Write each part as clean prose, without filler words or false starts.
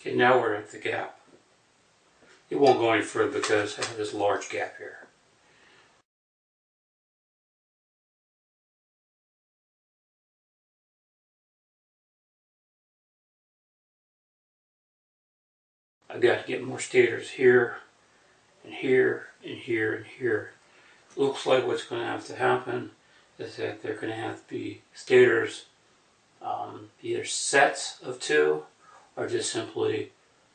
Okay, now we're at the gap. It won't go any further because I have this large gap here. I've got to get more stators here, and here, and here, and here. Looks like what's going to have to happen is that they're going to have to be stators, either sets of 2, or just simply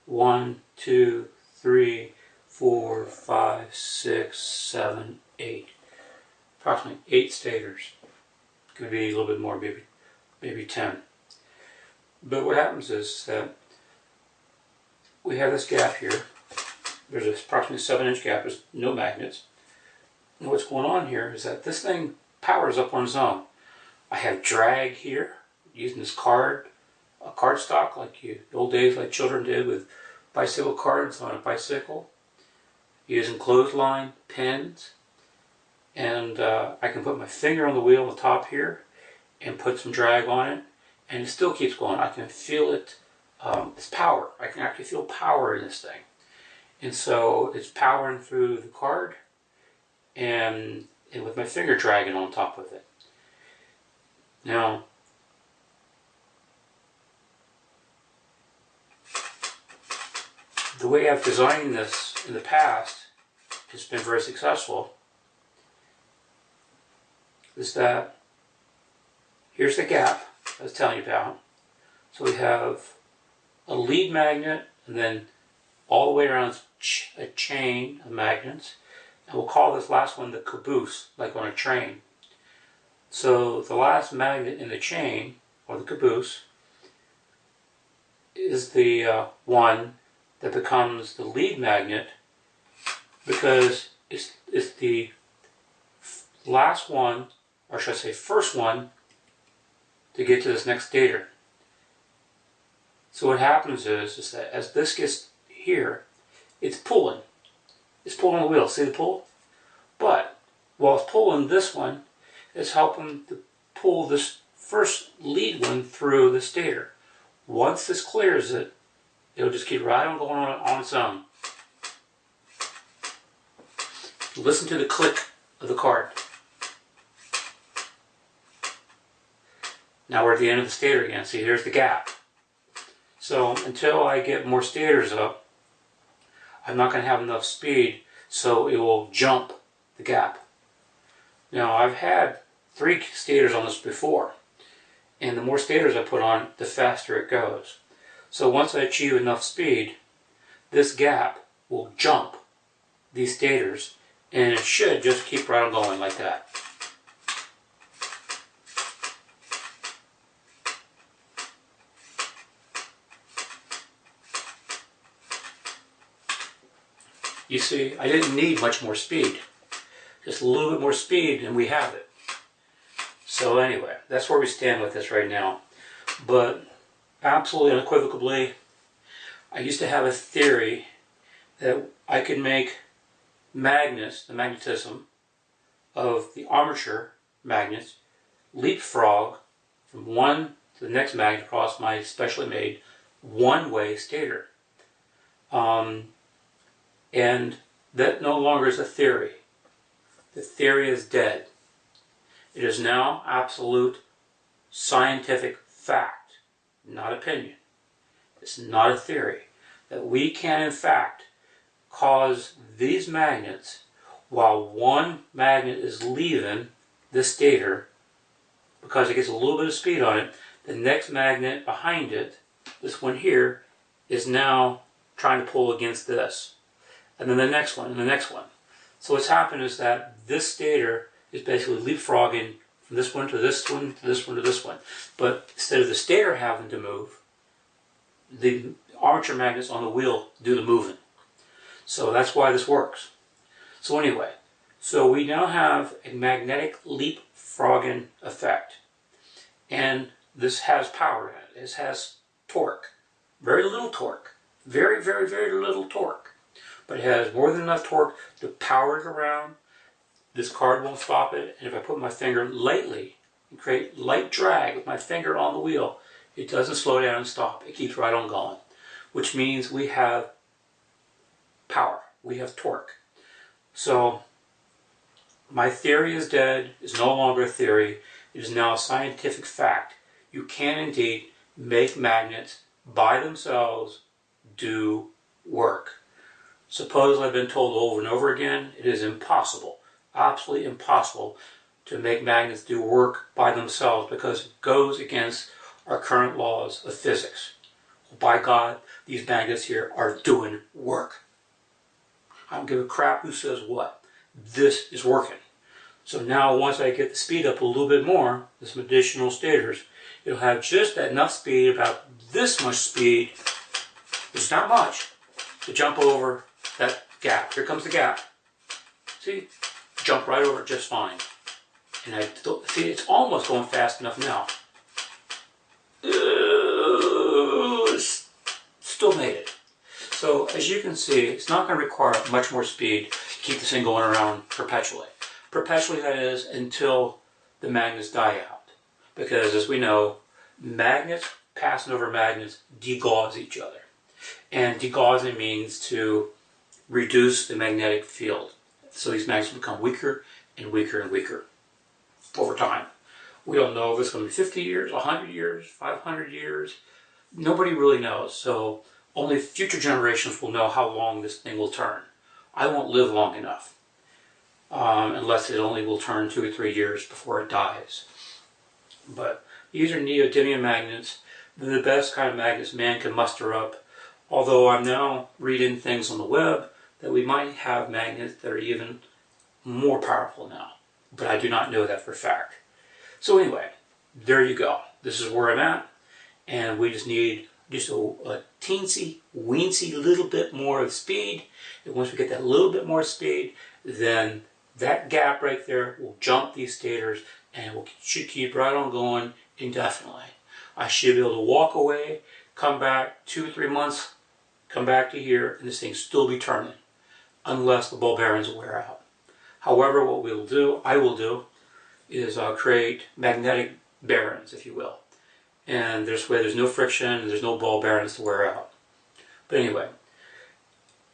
1, 2, 3, 4, 5, 6, 7, 8. Approximately 8 stators. Could be a little bit more, maybe 10. But what happens is that we have this gap here. There's approximately 7-inch gap. There's no magnets. And what's going on here is that this thing powers up on its own. I have drag here, using this a card stock like the old days, like children did with bicycle cards on a bicycle. Using clothesline, pins, and I can put my finger on the wheel on the top here and put some drag on it, and it still keeps going. I can feel it. It's power. I can actually feel power in this thing. And so it's powering through the card and with my finger dragging on top of it. Now, the way I've designed this in the past has been very successful, is that here's the gap I was telling you about. So we have a lead magnet, and then all the way around a chain of magnets, and we'll call this last one the caboose, like on a train. So the last magnet in the chain, or the caboose, is the one that becomes the lead magnet, because it's the last one, or should I say first one, to get to this next stator. So what happens is that as this gets here, it's pulling. It's pulling on the wheel. See the pull? But while it's pulling this one, it's helping to pull this first lead one through the stator. Once this clears it, it'll just keep right on going on its own. Listen to the click of the card. Now we're at the end of the stator again. See, here's the gap. So until I get more stators up, I'm not going to have enough speed, so it will jump the gap. Now I've had 3 stators on this before, and the more stators I put on, the faster it goes. So once I achieve enough speed, this gap will jump these stators, and it should just keep right on going like that. You see, I didn't need much more speed. Just a little bit more speed and we have it. So anyway, that's where we stand with this right now. But absolutely unequivocally, I used to have a theory that I could make magnets, the magnetism of the armature magnets, leapfrog from one to the next magnet across my specially made one-way stator. And that no longer is a theory. The theory is dead. It is now absolute scientific fact, not opinion. It's not a theory. That we can in fact cause these magnets, while one magnet is leaving the stator, because it gets a little bit of speed on it, the next magnet behind it, this one here, is now trying to pull against this. And then the next one, and the next one. So what's happened is that this stator is basically leapfrogging from this one to this one to this one to this one. But instead of the stator having to move, the armature magnets on the wheel do the moving. So that's why this works. So anyway, so we now have a magnetic leapfrogging effect. And this has power in it. It has torque. Very little torque. Very, very, very little torque. But it has more than enough torque to power it around. This card won't stop it. And if I put my finger lightly and create light drag with my finger on the wheel, it doesn't slow down and stop. It keeps right on going. which means we have power, we have torque. So my theory is dead, is no longer a theory, it is now a scientific fact. You can indeed make magnets by themselves do work. Suppose I've been told over and over again, it is impossible, absolutely impossible to make magnets do work by themselves because it goes against our current laws of physics. Well, by God, these magnets here are doing work. I don't give a crap who says what. This is working. So now once I get the speed up a little bit more, with some additional stators, it'll have just enough speed, about this much speed, it's not much, to jump over that gap. Here comes the gap. See? Jump right over it just fine. And I see it's almost going fast enough now. Still made it. So as you can see, it's not going to require much more speed to keep this thing going around perpetually. Perpetually, that is, until the magnets die out. Because as we know, magnets passing over magnets degauss each other. And degaussing means to reduce the magnetic field. So these magnets become weaker and weaker and weaker over time. We don't know if it's going to be 50 years, 100 years, 500 years. Nobody really knows. So only future generations will know how long this thing will turn. I won't live long enough. Unless it only will turn 2 or 3 years before it dies. But these are neodymium magnets. They're the best kind of magnets man can muster up. Although I'm now reading things on the web that we might have magnets that are even more powerful now. But I do not know that for a fact. So anyway, there you go. This is where I'm at. And we just need just a teensy, weensy little bit more of speed. And once we get that little bit more speed, then that gap right there will jump these stators and we should keep right on going indefinitely. I should be able to walk away, come back 2 or 3 months, come back to here, and this thing still be turning, unless the ball bearings wear out. However, what I will do, is create magnetic bearings, if you will. And this way there's no friction and there's no ball bearings to wear out. But anyway,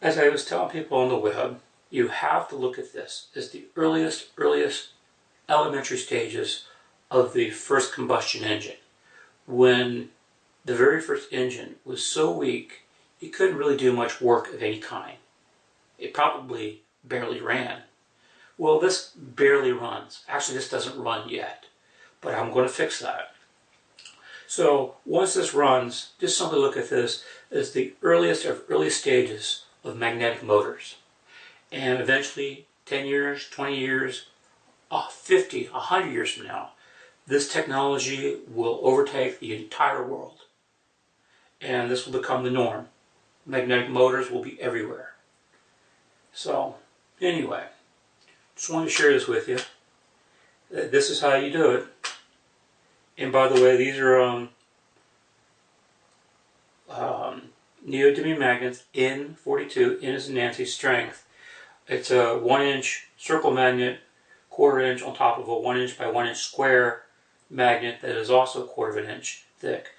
as I was telling people on the web, you have to look at this as the earliest elementary stages of the first combustion engine. When the very first engine was so weak, it couldn't really do much work of any kind. It probably barely ran. Well, this barely runs. Actually, this doesn't run yet, but I'm going to fix that. So once this runs, just simply look at this as the earliest stages of magnetic motors. And eventually, 10 years, 20 years, 50, 100 years from now, this technology will overtake the entire world. And this will become the norm. Magnetic motors will be everywhere. So, anyway, just wanted to share this with you. This is how you do it. And by the way, these are neodymium magnets N42. N is Nancy strength. It's a 1-inch circle magnet, 1/4 inch on top of a 1-inch by 1-inch square magnet that is also 1/4 inch thick.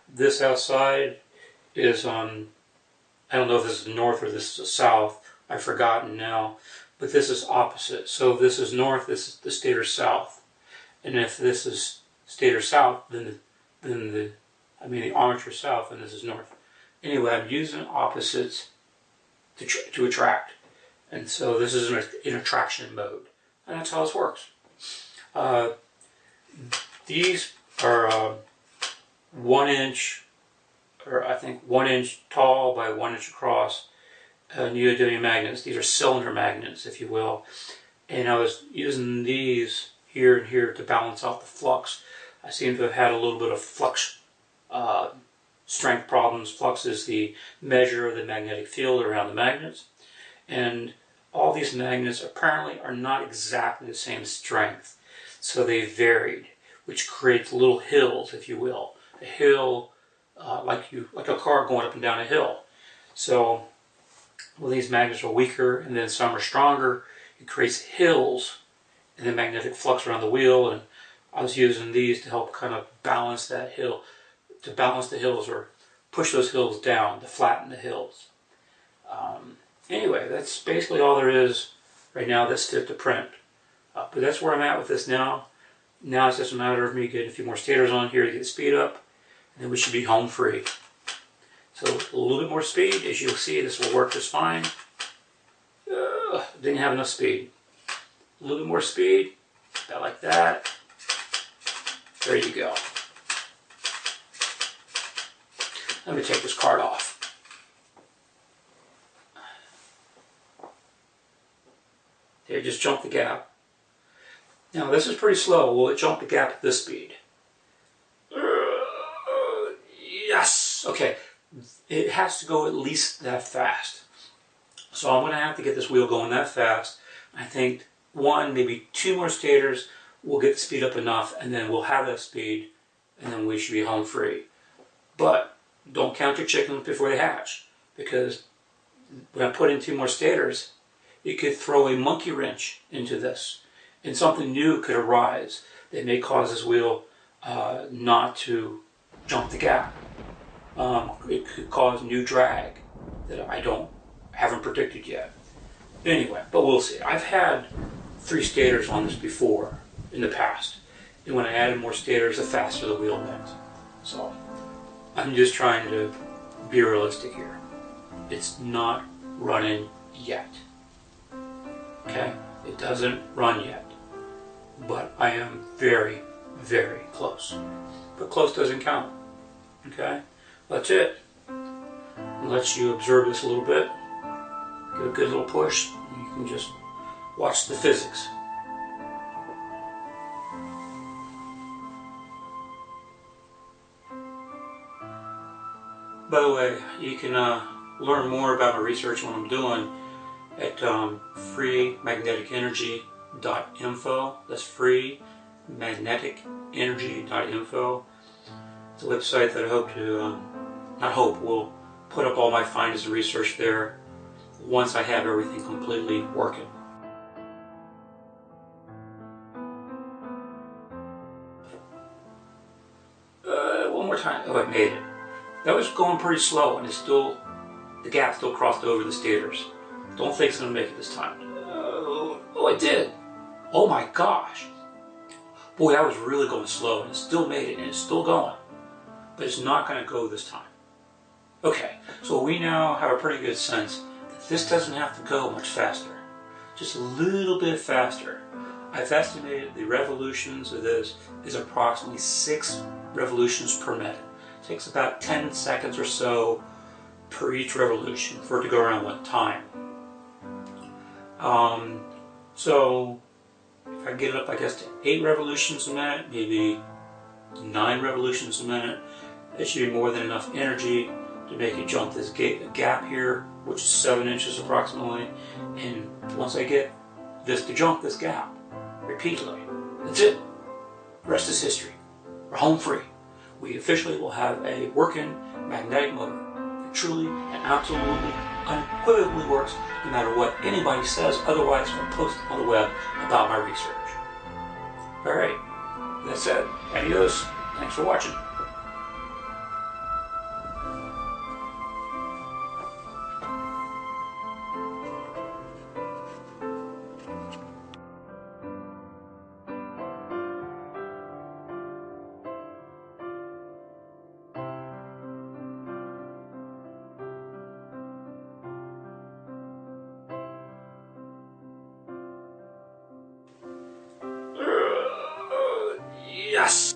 This outside is I don't know if this is the north or this is the south. I've forgotten now. But this is opposite. So if this is north, this is the stator south. And if this is stator south, then the armature south, and this is north. Anyway, I'm using opposites to attract. And so this is in attraction mode. And that's how this works. These are 1 inch, or I think 1 inch tall by 1 inch across neodymium magnets. These are cylinder magnets, if you will. And I was using these here and here to balance out the flux. I seem to have had a little bit of flux strength problems. Flux is the measure of the magnetic field around the magnets. And all these magnets apparently are not exactly the same strength. So they varied, which creates little hills, if you will. A hill like a car going up and down a hill. So well, these magnets are weaker and then some are stronger. It creates hills in the magnetic flux around the wheel, and I was using these to help kind of balance that hill, to balance the hills or push those hills down, to flatten the hills. Anyway, that's basically all there is right now that's fit to print. But that's where I'm at with this now. Now it's just a matter of me getting a few more stators on here to get the speed up, and then we should be home free. So a little bit more speed, as you'll see, this will work just fine. Didn't have enough speed. A little bit more speed, about like that. There you go. Let me take this card off. There, just jump the gap. Now this is pretty slow. Will it jump the gap at this speed? Yes! Okay. It has to go at least that fast. So I'm going to have to get this wheel going that fast. I think one, maybe two more stators will get the speed up enough, and then we'll have that speed, and then we should be home free. But don't count your chickens before they hatch, because when I put in two more stators, it could throw a monkey wrench into this, and something new could arise that may cause this wheel not to jump the gap. It could cause new drag that haven't predicted yet. Anyway, but we'll see. I've had 3 stators on this before in the past, and when I added more stators, the faster the wheel went. So I'm just trying to be realistic here. It's not running yet. Okay? It doesn't run yet. But I am very, very close. But close doesn't count. Okay? That's it. I'll let you observe this a little bit. Give a good little push, and you can just watch the physics. By the way, you can learn more about my research and what I'm doing at freemagneticenergy.info. That's freemagneticenergy.info. It's a website that I hope to, will put up all my findings and research there once I have everything completely working. One more time. Oh, I made it. That was going pretty slow, and the gap still crossed over the stators. Don't think it's going to make it this time. Oh, it did. Oh my gosh. Boy, I was really going slow, and it still made it, and it's still going. But it's not going to go this time. Okay, so we now have a pretty good sense that this doesn't have to go much faster. Just a little bit faster. I've estimated the revolutions of this is approximately 6 revolutions per minute. It takes about 10 seconds or so per each revolution for it to go around one time. So if I get it up, I guess, to 8 revolutions a minute, maybe 9 revolutions a minute, it should be more than enough energy to make it jump this gap here, which is 7 inches approximately. And once I get this to jump this gap repeatedly, that's it. The rest is history. We're home free. We officially will have a working magnetic motor that truly and absolutely unequivocally works no matter what anybody says otherwise or posts on the web about my research. Alright, that said, adios. Thanks for watching. Yes!